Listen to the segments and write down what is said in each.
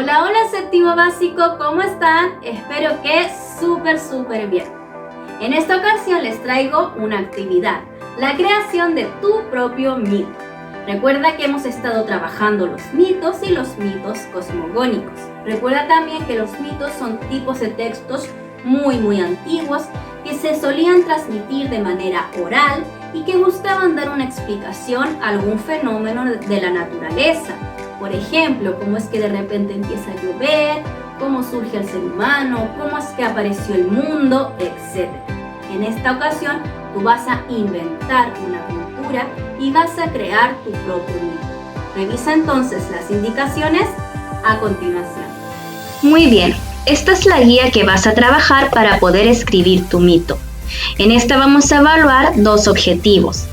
Hola, hola séptimo básico, ¿cómo están? Espero que súper bien. En esta ocasión les traigo una actividad, la creación de tu propio mito. Recuerda que hemos estado trabajando los mitos y los mitos cosmogónicos. Recuerda también que los mitos son tipos de textos muy antiguos que se solían transmitir de manera oral y que buscaban dar una explicación a algún fenómeno de la naturaleza. Por ejemplo, cómo es que de repente empieza a llover, cómo surge el ser humano, cómo es que apareció el mundo, etc. En esta ocasión, tú vas a inventar una cultura y vas a crear tu propio mito. Revisa entonces las indicaciones a continuación. Muy bien, esta es la guía que vas a trabajar para poder escribir tu mito. En esta vamos a evaluar dos objetivos,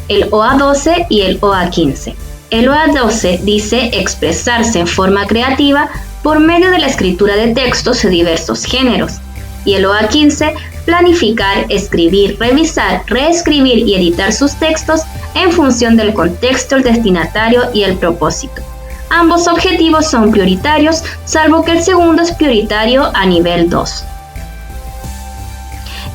el OA12 y el OA15. El OA12 dice expresarse en forma creativa por medio de la escritura de textos de diversos géneros. Y el OA15, planificar, escribir, revisar, reescribir y editar sus textos en función del contexto, el destinatario y el propósito. Ambos objetivos son prioritarios, salvo que el segundo es prioritario a nivel 2.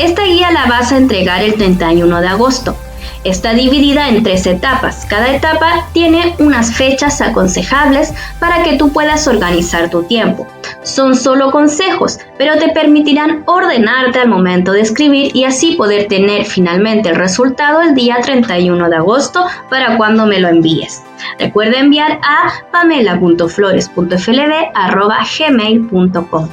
Esta guía la vas a entregar el 31 de agosto. Está dividida en 3 etapas. Cada etapa tiene unas fechas aconsejables para que tú puedas organizar tu tiempo. Son solo consejos, pero te permitirán ordenarte al momento de escribir y así poder tener finalmente el resultado el día 31 de agosto para cuando me lo envíes. Recuerda enviar a pamela.flores.flb@gmail.com.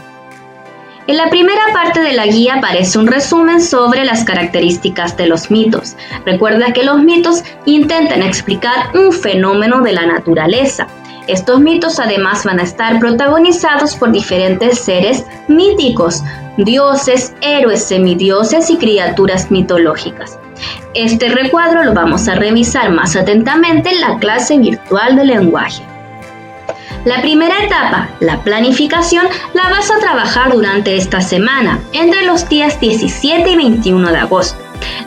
En la primera parte de la guía aparece un resumen sobre las características de los mitos. Recuerda que los mitos intentan explicar un fenómeno de la naturaleza. Estos mitos además van a estar protagonizados por diferentes seres míticos, dioses, héroes, semidioses y criaturas mitológicas. Este recuadro lo vamos a revisar más atentamente en la clase virtual de lenguaje. La primera etapa, la planificación, la vas a trabajar durante esta semana, entre los días 17 y 21 de agosto.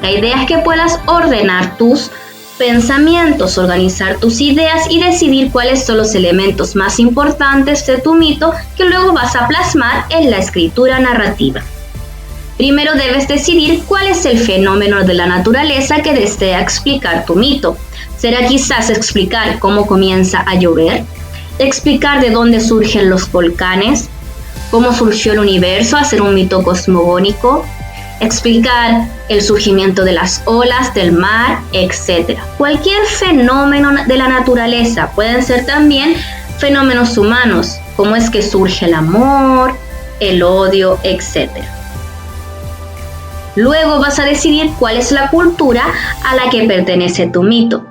La idea es que puedas ordenar tus pensamientos, organizar tus ideas y decidir cuáles son los elementos más importantes de tu mito que luego vas a plasmar en la escritura narrativa. Primero debes decidir cuál es el fenómeno de la naturaleza que desea explicar tu mito. ¿Será quizás explicar cómo comienza a llover? ¿Explicar de dónde surgen los volcanes? ¿Cómo surgió el universo? ¿Hacer un mito cosmogónico? Explicar el surgimiento de las olas, del mar, etc. Cualquier fenómeno de la naturaleza. Pueden ser también fenómenos humanos, como es que surge el amor, el odio, etc. Luego vas a decidir cuál es la cultura a la que pertenece tu mito.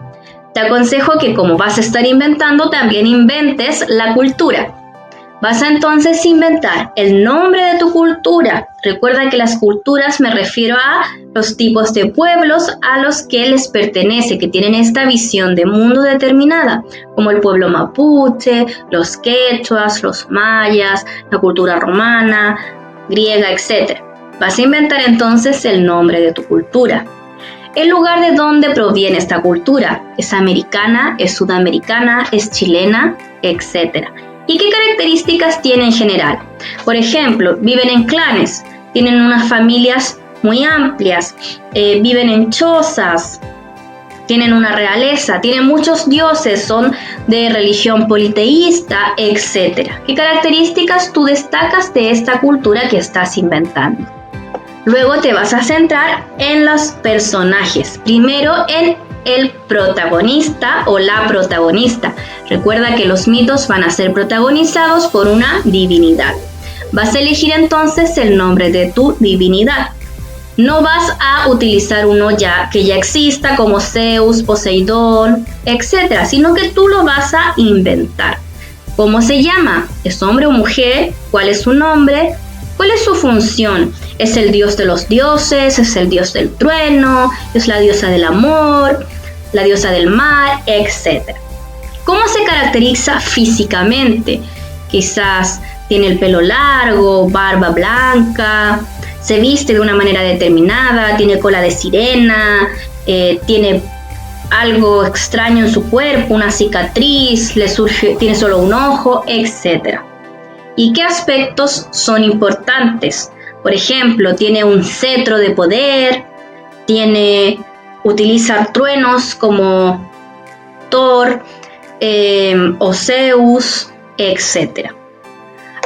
Te aconsejo que como vas a estar inventando, también inventes la cultura. Vas a entonces inventar el nombre de tu cultura. Recuerda que las culturas me refiero a los tipos de pueblos a los que les pertenece, que tienen esta visión de mundo determinada, como el pueblo mapuche, los quechuas, los mayas, la cultura romana, griega, etc. Vas a inventar entonces el nombre de tu cultura. El lugar de donde proviene esta cultura, ¿es americana, es sudamericana, es chilena, etc.? ¿Y qué características tiene en general? Por ejemplo, viven en clanes, tienen unas familias muy amplias, viven en chozas, tienen una realeza, tienen muchos dioses, son de religión politeísta, etc. ¿Qué características tú destacas de esta cultura que estás inventando? Luego te vas a centrar en los personajes. Primero en el protagonista o la protagonista. Recuerda que los mitos van a ser protagonizados por una divinidad. Vas a elegir entonces el nombre de tu divinidad. No vas a utilizar uno que ya exista como Zeus, Poseidón, etc., sino que tú lo vas a inventar. ¿Cómo se llama? ¿Es hombre o mujer? ¿Cuál es su nombre? ¿Cuál es su función? ¿Es el dios de los dioses? ¿Es el dios del trueno? ¿Es la diosa del amor? ¿La diosa del mar? Etc. ¿Cómo se caracteriza físicamente? Quizás tiene el pelo largo, barba blanca, se viste de una manera determinada, tiene cola de sirena, tiene algo extraño en su cuerpo, una cicatriz, tiene solo un ojo, etc. y qué aspectos son importantes. Por ejemplo, tiene un cetro de poder, utiliza truenos como Thor, o Zeus, etc.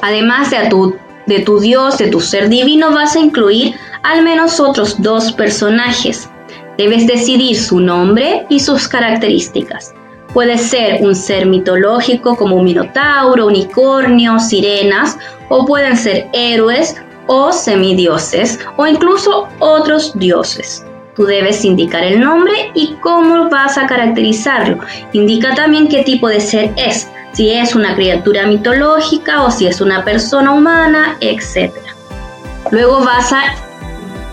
Además de tu Dios, de tu ser divino, vas a incluir al menos otros 2 personajes. Debes decidir su nombre y sus características. Puede ser un ser mitológico como un minotauro, unicornio, sirenas, o pueden ser héroes o semidioses, o incluso otros dioses. Tú debes indicar el nombre y cómo vas a caracterizarlo. Indica también qué tipo de ser es, si es una criatura mitológica o si es una persona humana, etc. Luego vas a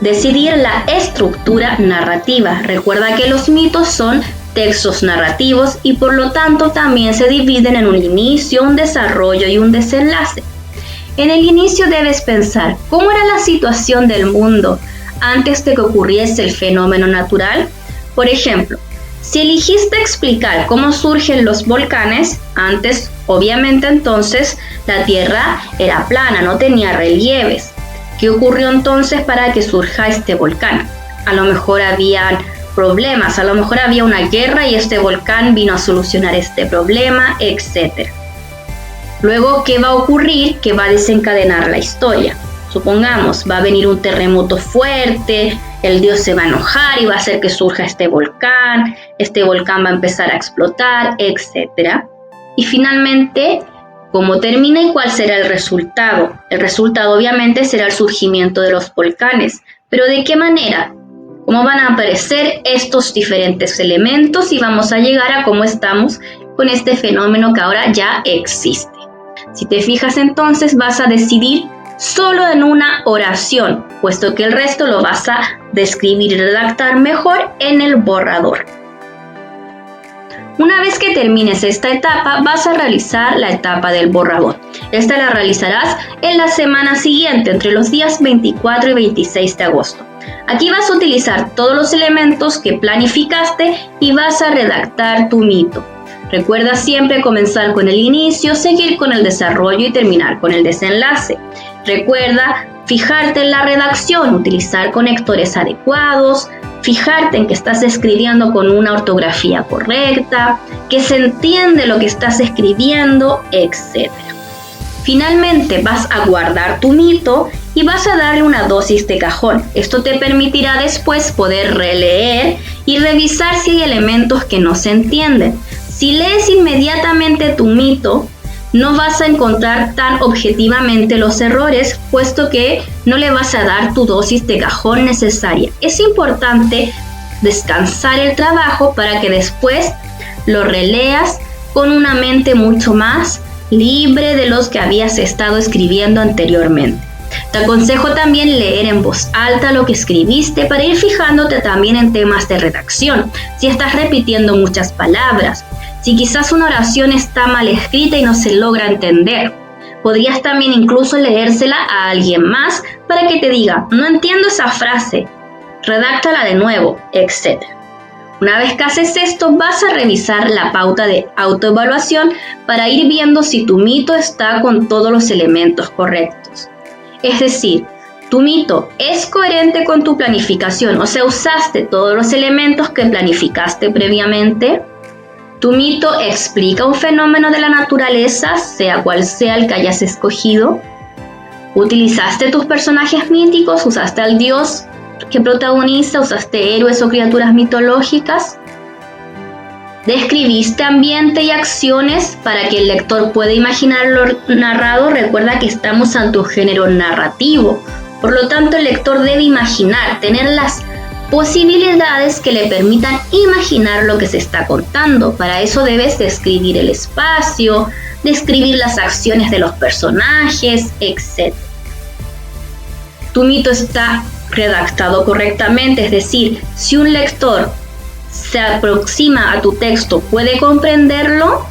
decidir la estructura narrativa. Recuerda que los mitos son textos narrativos y por lo tanto también se dividen en un inicio, un desarrollo y un desenlace. En el inicio debes pensar cómo era la situación del mundo antes de que ocurriese el fenómeno natural. Por ejemplo, si elegiste explicar cómo surgen los volcanes, antes, obviamente entonces, la Tierra era plana, no tenía relieves. ¿Qué ocurrió entonces para que surja este volcán? A lo mejor habían problemas, a lo mejor había una guerra y este volcán vino a solucionar este problema, etc. Luego, ¿qué va a ocurrir? ¿Qué va a desencadenar la historia? Supongamos, va a venir un terremoto fuerte, el dios se va a enojar y va a hacer que surja este volcán va a empezar a explotar, etc. Y finalmente, ¿cómo termina y cuál será el resultado? El resultado obviamente será el surgimiento de los volcanes, pero ¿de qué manera? ¿Cómo van a aparecer estos diferentes elementos y vamos a llegar a cómo estamos con este fenómeno que ahora ya existe? Si te fijas entonces vas a decidir solo en una oración, puesto que el resto lo vas a describir y redactar mejor en el borrador. Una vez que termines esta etapa, vas a realizar la etapa del borrador. Esta la realizarás en la semana siguiente, entre los días 24 y 26 de agosto. Aquí vas a utilizar todos los elementos que planificaste y vas a redactar tu mito. Recuerda siempre comenzar con el inicio, seguir con el desarrollo y terminar con el desenlace. Recuerda fijarte en la redacción, utilizar conectores adecuados, fijarte en que estás escribiendo con una ortografía correcta, que se entiende lo que estás escribiendo, etc. Finalmente vas a guardar tu mito y vas a darle una dosis de cajón. Esto te permitirá después poder releer y revisar si hay elementos que no se entienden. Si lees inmediatamente tu mito, no vas a encontrar tan objetivamente los errores, puesto que no le vas a dar tu dosis de cajón necesaria. Es importante descansar el trabajo para que después lo releas con una mente mucho más libre de los que habías estado escribiendo anteriormente. Te aconsejo también leer en voz alta lo que escribiste para ir fijándote también en temas de redacción. Si estás repitiendo muchas palabras, si quizás una oración está mal escrita y no se logra entender, podrías también incluso leérsela a alguien más para que te diga, no entiendo esa frase, redáctala de nuevo, etc. Una vez que haces esto, vas a revisar la pauta de autoevaluación para ir viendo si tu mito está con todos los elementos correctos. Es decir, tu mito es coherente con tu planificación, o sea, usaste todos los elementos que planificaste previamente. Tu mito explica un fenómeno de la naturaleza, sea cual sea el que hayas escogido. Utilizaste tus personajes míticos, usaste al dios que protagoniza, usaste héroes o criaturas mitológicas. Describiste ambiente y acciones para que el lector pueda imaginar lo narrado. Recuerda que estamos ante un género narrativo, por lo tanto el lector debe imaginar, tener las posibilidades que le permitan imaginar lo que se está contando. Para eso debes describir el espacio, describir las acciones de los personajes, etc. Tu mito está redactado correctamente, es decir, si un lector se aproxima a tu texto, puede comprenderlo.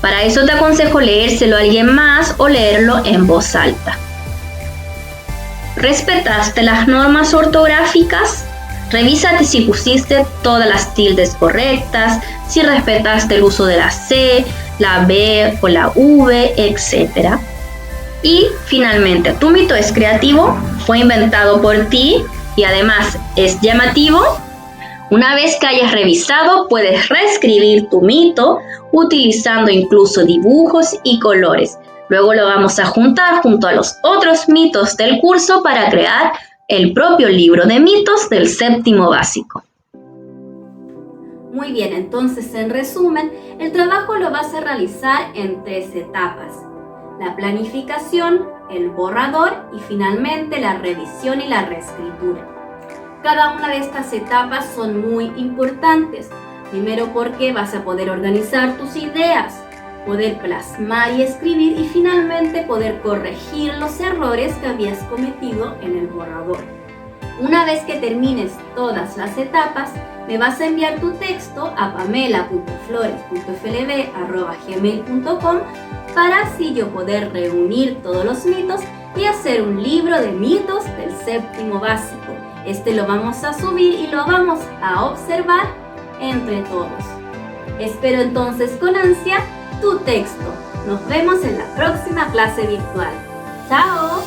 Para eso te aconsejo leérselo a alguien más o leerlo en voz alta. ¿Respetaste las normas ortográficas? Revísate si pusiste todas las tildes correctas, si respetaste el uso de la C, la B o la V, etc. Y finalmente, tu mito es creativo, fue inventado por ti y además es llamativo. Una vez que hayas revisado, puedes reescribir tu mito utilizando incluso dibujos y colores. Luego lo vamos a juntar junto a los otros mitos del curso para crear el propio libro de mitos del séptimo básico. Muy bien, entonces en resumen, el trabajo lo vas a realizar en 3 etapas: la planificación, el borrador y finalmente la revisión y la reescritura. Cada una de estas etapas son muy importantes. Primero porque vas a poder organizar tus ideas, poder plasmar y escribir y finalmente poder corregir los errores que habías cometido en el borrador. Una vez que termines todas las etapas, me vas a enviar tu texto a pamela.flores.flb@gmail.com para así yo poder reunir todos los mitos y hacer un libro de mitos del séptimo básico. Este lo vamos a subir y lo vamos a observar entre todos. Espero entonces con ansia tu texto. Nos vemos en la próxima clase virtual. ¡Chao!